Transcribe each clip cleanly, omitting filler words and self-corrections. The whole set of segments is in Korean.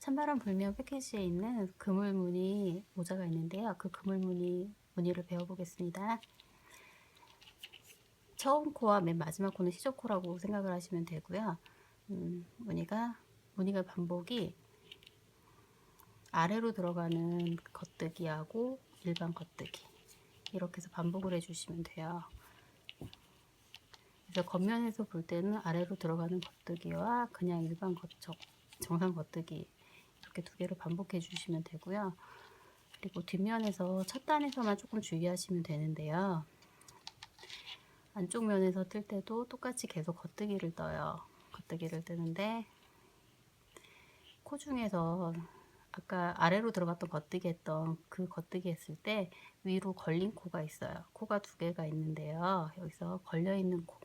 찬바람 불면 패키지에 있는 그물무늬 모자가 있는데요. 그 무늬를 배워보겠습니다. 처음 코와 맨 마지막 코는 시저코라고 생각을 하시면 되고요. 무늬가 반복이 아래로 들어가는 겉뜨기하고 일반 겉뜨기 이렇게 해서 반복을 해주시면 돼요. 그래서 겉면에서 볼 때는 아래로 들어가는 겉뜨기와 그냥 일반 정상 겉뜨기 이렇게 두 개를 반복해 주시면 되고요. 그리고 뒷면에서 첫 단에서만 조금 주의하시면 되는데요. 안쪽 면에서 뜰 때도 똑같이 계속 겉뜨기를 떠요. 겉뜨기를 뜨는데 코 중에서 아까 아래로 들어갔던 겉뜨기 했던 그 겉뜨기 했을 때 위로 걸린 코가 있어요. 코가 두 개가 있는데요. 여기서 걸려있는 코,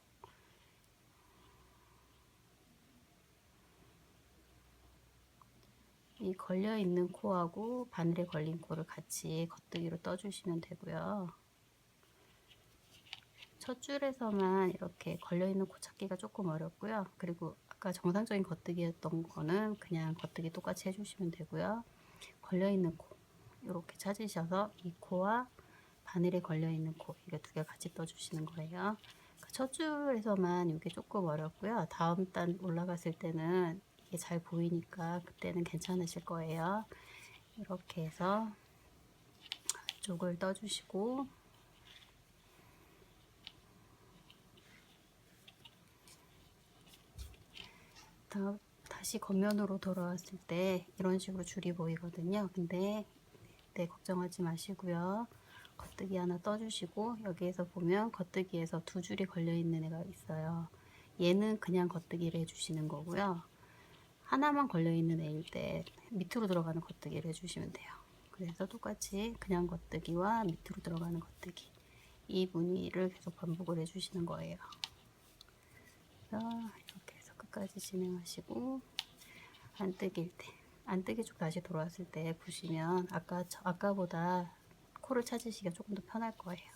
이 걸려있는 코하고 바늘에 걸린 코를 같이 겉뜨기로 떠주시면 되고요. 첫 줄에서만 이렇게 걸려있는 코 찾기가 조금 어렵고요. 그리고 아까 정상적인 겉뜨기였던 거는 그냥 겉뜨기 똑같이 해주시면 되고요. 걸려있는 코 이렇게 찾으셔서 이 코와 바늘에 걸려있는 코 이게 두 개 같이 떠주시는 거예요. 첫 줄에서만 이게 조금 어렵고요. 다음 단 올라갔을 때는 이게 잘 보이니까 그때는 괜찮으실 거예요. 이렇게 해서 쪽을 떠주시고 다시 겉면으로 돌아왔을 때 이런 식으로 줄이 보이거든요. 근데 걱정하지 마시고요. 겉뜨기 하나 떠주시고 여기에서 보면 겉뜨기에서 두 줄이 걸려 있는 애가 있어요. 얘는 그냥 겉뜨기를 해주시는 거고요. 하나만 걸려 있는 애일 때 밑으로 들어가는 겉뜨기를 해주시면 돼요. 그래서 똑같이 그냥 겉뜨기와 밑으로 들어가는 겉뜨기 이 무늬를 계속 반복을 해주시는 거예요. 그래서 이렇게 해서 끝까지 진행하시고 안뜨기일 때 안뜨기 쪽 다시 돌아왔을 때 보시면 아까보다 코를 찾으시기가 조금 더 편할 거예요.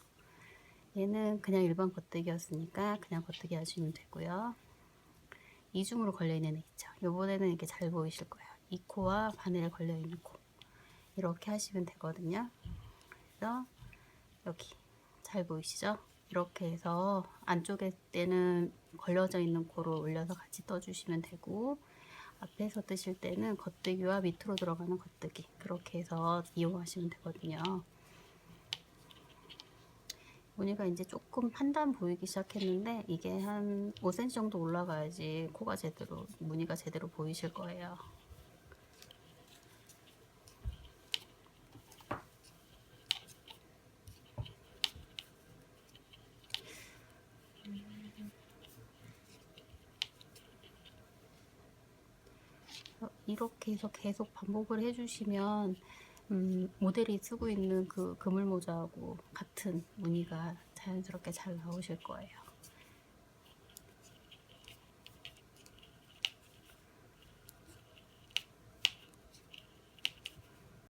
얘는 그냥 일반 겉뜨기였으니까 그냥 겉뜨기 하시면 되고요. 이중으로 걸려있는 애 있죠. 요번에는 이렇게 잘 보이실 거예요. 이 코와 바늘에 걸려있는 코 이렇게 하시면 되거든요. 그래서 여기 잘 보이시죠? 이렇게 해서 안쪽에 때는 걸려져 있는 코로 올려서 같이 떠주시면 되고 앞에서 뜨실 때는 겉뜨기와 밑으로 들어가는 겉뜨기 그렇게 해서 이용하시면 되거든요. 무늬가 이제 조금 판단 보이기 시작했는데 이게 한 5cm 정도 올라가야지 코가 무늬가 제대로 보이실 거예요. 이렇게 해서 계속 반복을 해주시면 모델이 쓰고 있는 그 그물 모자하고 같은 무늬가 자연스럽게 잘 나오실 거예요.